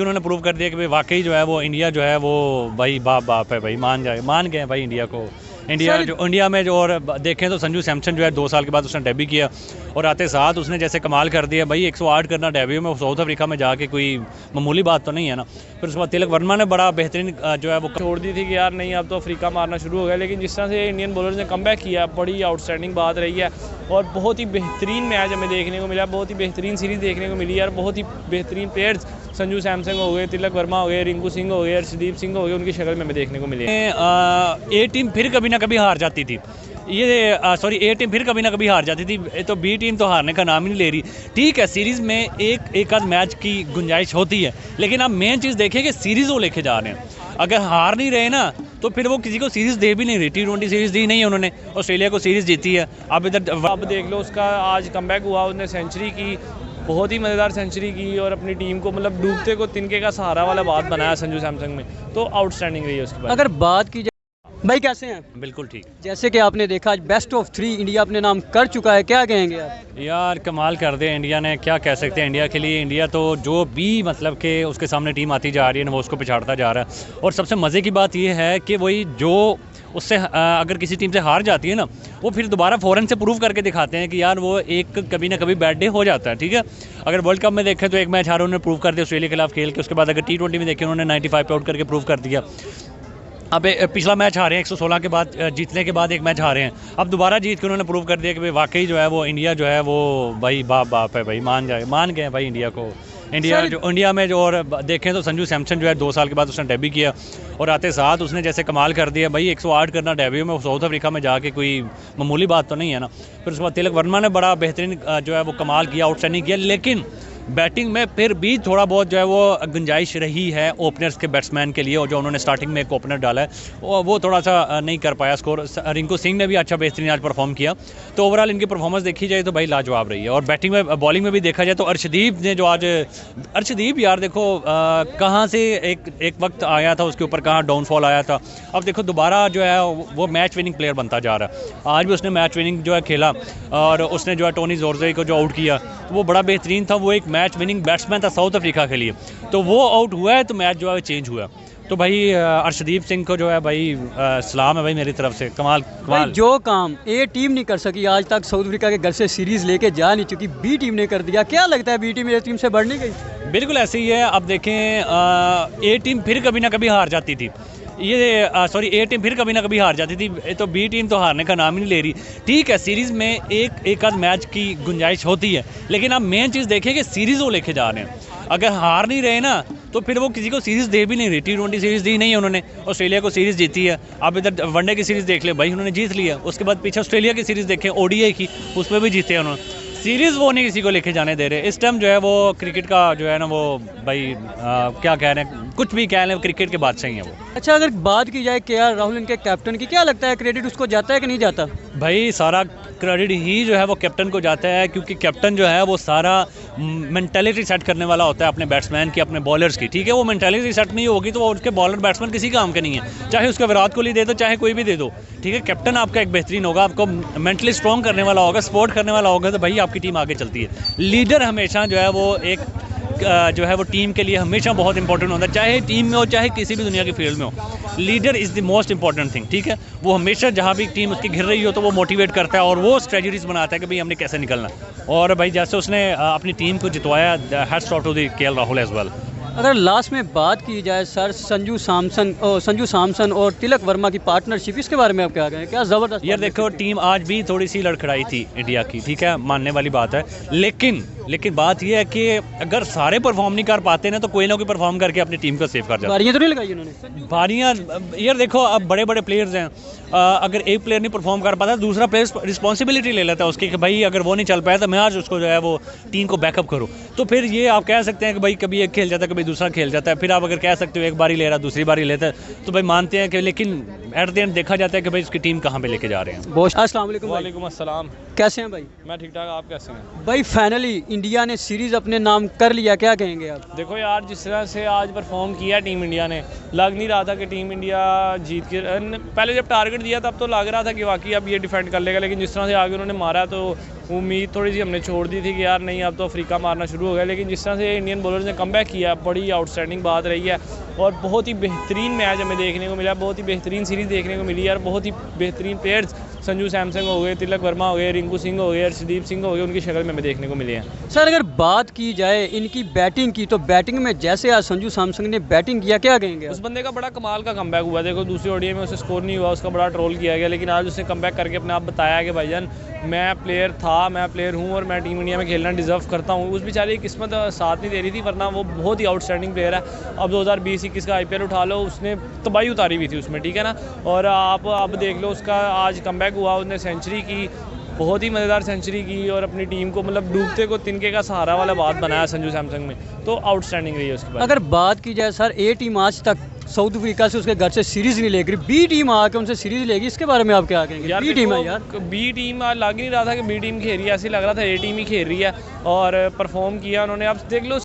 के उन्होंने प्रूव कर दिया कि भाई वाकई जो है वो इंडिया जो है वो भाई बाप है भाई, मान गए भाई इंडिया को। इंडिया में जो और देखें तो संजू सैमसन जो है 2 साल के बाद उसने डेब्यू किया और आते साथ उसने जैसे कमाल कर दिया भाई। 108 करना डेब्यू में साउथ अफ्रीका में जाके कोई मामूली बात तो नहीं है ना। फिर उसके बाद तिलक वर्मा ने बड़ा बेहतरीन जो है वो छोड़ दी थी कि यार नहीं अब तो अफ्रीका मारना शुरू हो गया, लेकिन जिस तरह से इंडियन बॉलर्स ने कमबैक किया बड़ी आउटस्टैंडिंग बात रही है और बहुत ही बेहतरीन मैच हमें देखने को मिला, बहुत ही बेहतरीन सीरीज़ देखने को मिली यार। बहुत ही बेहतरीन प्लेयर्स संजू सैमसन हो गए, तिलक वर्मा हो गए, रिंकू सिंह हो गए, अर्शदीप सिंह हो गए, उनकी शक्ल में हमें देखने को मिले। ए टीम फिर कभी ना कभी हार जाती थी, ए टीम फिर कभी ना कभी हार जाती थी, तो बी टीम तो हारने का नाम ही नहीं ले रही। ठीक है, सीरीज़ में एक आध मैच की गुंजाइश होती है, लेकिन आप मेन चीज़ देखें कि सीरीज़ वो लेके जा रहे हैं। अगर हार नहीं रहे ना तो फिर वो किसी को सीरीज़ दे भी नहीं रही। T20 सीरीज़ दी नहीं है उन्होंने, ऑस्ट्रेलिया को सीरीज़ जीती है। अब देख लो उसका आज कमबैक हुआ, उसने सेंचुरी की, बहुत ही मज़ेदार सेंचुरी की और अपनी टीम को मतलब डूबते को तिनके का सहारा वाला बात बनाया संजू सैमसन में, तो आउटस्टैंडिंग रही है उसके बाद। अगर बात की जाए भाई कैसे हैं? बिल्कुल ठीक। जैसे कि आपने देखा आज बेस्ट ऑफ 3 इंडिया अपने नाम कर चुका है, क्या कहेंगे आप? यार कमाल कर दे इंडिया ने, क्या कह सकते हैं इंडिया के लिए। इंडिया तो जो भी मतलब कि उसके सामने टीम आती जा रही है ना वो उसको पिछाड़ता जा रहा है। और सबसे मज़े की बात ये है कि वही जो उससे अगर किसी टीम से हार जाती है ना वो फिर दोबारा फ़ौरन से प्रूव करके दिखाते हैं कि यार वो एक कभी ना कभी बैड डे हो जाता है। ठीक है, अगर वर्ल्ड कप में देखें तो एक मैच हारा उन्होंने प्रूव कर दिया ऑस्ट्रेलिया के खिलाफ खेल के, उसके बाद अगर T20 में देखें उन्होंने 95 पे आउट करके प्रूव कर दिया। अब पिछला मैच हारे हैं 116 के बाद, जीतने के बाद एक मैच हारे हैं, अब दोबारा जीत के उन्होंने प्रूव कर दिया कि भाई वाकई जो है वो इंडिया जो है वो भाई बाप है भाई, मान गए भाई इंडिया को। इंडिया में जो और देखें तो संजू सैमसन जो है 2 साल के बाद उसने डेब्यू किया और आते साथ उसने जैसे कमाल कर दिया भाई। 108 करना डेब्यू में साउथ अफ्रीका में जाके कोई मामूली बात तो नहीं है ना। फिर उसके बाद तिलक वर्मा ने बड़ा बेहतरीन जो है वो कमाल किया, आउटस्टैंडिंग किया, लेकिन बैटिंग में फिर भी थोड़ा बहुत जो है वो गुंजाइश रही है ओपनर्स के बैट्समैन के लिए, और जो उन्होंने स्टार्टिंग में एक ओपनर डाला है वो थोड़ा सा नहीं कर पाया स्कोर। रिंकू सिंह ने भी अच्छा बेहतरीन आज परफॉर्म किया, तो ओवरऑल इनकी परफॉर्मेंस देखी जाए तो भाई लाजवाब रही है। और बैटिंग में बॉलिंग में भी देखा जाए तो अर्शदीप ने जो आज अर्शदीप यार देखो कहाँ से एक वक्त आया था उसके ऊपर कहाँ डाउनफॉल आया था, अब देखो दोबारा जो है वो मैच विनिंग प्लेयर बनता जा रहा है। आज भी उसने मैच विनिंग जो है खेला और उसने जो है टोनी जोर्जे को जो आउट किया तो वो बड़ा बेहतरीन था। वो एक मैच विनिंग बैट्समैन था साउथ अफ्रीका के लिए, तो वो आउट हुआ है तो मैच जो है चेंज हुआ। तो भाई अर्शदीप सिंह को जो है भाई सलाम है भाई मेरी तरफ से, कमाल। जो काम ए टीम नहीं कर सकी आज तक, साउथ अफ्रीका के घर से सीरीज लेके जा नहीं चुकी, बी टीम ने कर दिया। क्या लगता है बी टीम ए टीम से बढ़ नहीं गई? बिल्कुल ऐसे ही है। अब देखें ए टीम फिर कभी ना कभी हार जाती थी, ए टीम फिर कभी ना कभी हार जाती थी, तो बी टीम तो हारने का नाम ही नहीं ले रही। ठीक है, सीरीज़ में एक आध मैच की गुंजाइश होती है, लेकिन आप मेन चीज़ देखें कि सीरीज़ वो लेके जा रहे हैं। अगर हार नहीं रहे ना तो फिर वो किसी को सीरीज़ दे भी नहीं रही। T20 सीरीज़ दी नहीं है उन्होंने, ऑस्ट्रेलिया को सीरीज़ जीती है। अब इधर वनडे की सीरीज़ देख ले भाई, उन्होंने जीत लिया। उसके बाद पीछे ऑस्ट्रेलिया की सीरीज़ देखें, ODI की, उसमें भी जीते हैं उन्होंने। सीरीज़ वो नहीं किसी को लेके जाने दे रहे इस टाइम। जो है वो क्रिकेट का जो है ना वो भाई क्या कह रहे हैं, कुछ भी कह रहे हैं, क्रिकेट के बादशाह ही हैं वो। अच्छा, अगर बात की जाए KR राहुल इनके कैप्टन की, क्या लगता है क्रेडिट उसको जाता है कि नहीं जाता? भाई सारा क्रेडिट ही जो है वो कैप्टन को जाता है, क्योंकि कैप्टन जो है वो सारा मेंटालिटी सेट करने वाला होता है अपने बैट्समैन की, अपने बॉलर्स की। ठीक है, वो मेंटालिटी सेट नहीं होगी तो वो उसके बॉलर बैट्समैन किसी काम के नहीं है, चाहे उसका विराट कोहली दे दो चाहे कोई भी दे दो। ठीक है, कैप्टन आपका एक बेहतरीन होगा, आपको मेंटली स्ट्रॉन्ग करने वाला होगा, सपोर्ट करने वाला होगा, तो भाई आपकी टीम आगे चलती है। लीडर हमेशा जो है वो एक जो है वो टीम के लिए हमेशा बहुत इंपॉर्टेंट होता है, चाहे टीम में हो चाहे किसी भी दुनिया की फील्ड में हो। Leader is the most important thing. ठीक है, वो हमेशा जहाँ भी टीम उसकी घिर रही हो तो वो मोटिवेट करता है और वो स्ट्रेटजीज बनाता है कि भाई हमने कैसे निकलना। और भाई जैसे उसने अपनी टीम को जितवाया, hats off to the KL Rahul as well. अगर लास्ट में बात की जाए सर, संजू सैमसन और तिलक वर्मा की पार्टनरशिप, इसके बारे में आप क्या कहें? क्या ज़बरदस्त यार देखो, टीम आज भी थोड़ी सी लड़खड़ाई थी इंडिया की, ठीक है, मानने वाली बात है, लेकिन बात यह है कि अगर सारे परफॉर्म नहीं कर पाते ना तो कोई ना कोई परफॉर्म करके अपनी टीम को सेव कर जाता है। बारियां तो नहीं लगाई उन्होंने? बारियां यार देखो, अब बड़े बड़े प्लेयर्स हैं, अगर एक प्लेयर नहीं परफॉर्म कर पाता दूसरा प्लेयर रिस्पॉन्सिबिलिटी ले लेता है उसकी कि भाई अगर वो नहीं चल पाया तो मैं आज उसको जो है वो टीम को बैकअप करूँ। तो फिर ये आप कह सकते हैं कि भाई कभी एक खेल जाता है कभी दूसरा खेल जाता है, फिर आप अगर कह सकते हो एक बारी ले रहा दूसरी बारी लेता है तो भाई मानते हैं कि, लेकिन एट द एंड देखा जाता है कि भाई उसकी टीम कहाँ पे लेके जा रहे हैं। बहुत अस्सलाम वालेकुम भाई, वालेकुम अस्सलाम। कैसे हैं भाई? मैं ठीक ठाक, आप कैसे हैं? भाई फाइनली इंडिया ने सीरीज अपने नाम कर लिया, क्या कहेंगे आप? देखो यार, जिस तरह से आज परफॉर्म किया टीम इंडिया ने, लग नहीं रहा था कि टीम इंडिया जीत के पहले जब टारगेट दिया तब तो लग रहा था कि वाकई अब ये डिफेंड कर लेगा, लेकिन जिस तरह से आगे उन्होंने मारा तो उम्मीद थोड़ी सी हमने छोड़ दी थी कि यार नहीं अब तो अफ्रीका मारना शुरू हो गया, लेकिन जिस तरह से इंडियन बॉलर्स ने कमबैक किया, बड़ी आउटस्टैंडिंग बात रही है और बहुत ही बेहतरीन मैच हमें देखने को मिला, बहुत ही बेहतरीन सीरीज़ देखने को मिली यार। बहुत ही बेहतरीन प्लेयर्स संजू सैमसंग हो गए, तिलक वर्मा हो गए, रिंकू सिंह हो गए, अर्शदीप सिंह हो गए, उनकी शक्ल में हमें देखने को मिले हैं। सर अगर बात की जाए इनकी बैटिंग की, तो बैटिंग में जैसे आज संजू सैमसंग ने बैटिंग किया, क्या कहेंगे उस आप? बंदे का बड़ा कमाल का कमबैक हुआ। देखो दूसरी ओडीआई में उसे स्कोर नहीं हुआ, उसका बड़ा ट्रोल किया गया, लेकिन आज उसने कमबैक करके अपने आप बताया कि भाईजान मैं प्लेयर था, मैं प्लेयर हूँ और मैं टीम इंडिया में खेलना डिज़र्व करता हूँ। उस बेचारे की किस्मत साथ नहीं दे रही थी, वरना वो बहुत ही आउटस्टैंडिंग प्लेयर है। अब 2020-21 का IPL उठा लो, उसने तबाही उतारी हुई थी उसमें, ठीक है ना। और आप अब देख लो उसका आज कमबैक हुआ, उसने सेंचुरी की, बहुत ही मज़ेदार सेंचुरी की और अपनी टीम को मतलब डूबते को तिनके का सहारा वाला बात बनाया संजू सैमसंग में, तो आउटस्टैंडिंग रही है उसके बाद। अगर बात की जाए सर, ए टीम आज तक साउथ अफ्रीका से उसके घर से सीरीज नहीं लेगी, बी टीम आके उनसे सीरीज लेगी, इसके बारे में आप क्या कहेंगे? यार बी टीम है यार, बी टीम लग ही नहीं रहा था कि बी टीम खेल रही है, ऐसे लग रहा था ए टीम ही खेल रही है और परफॉर्म किया उन्होंने। अब देख लो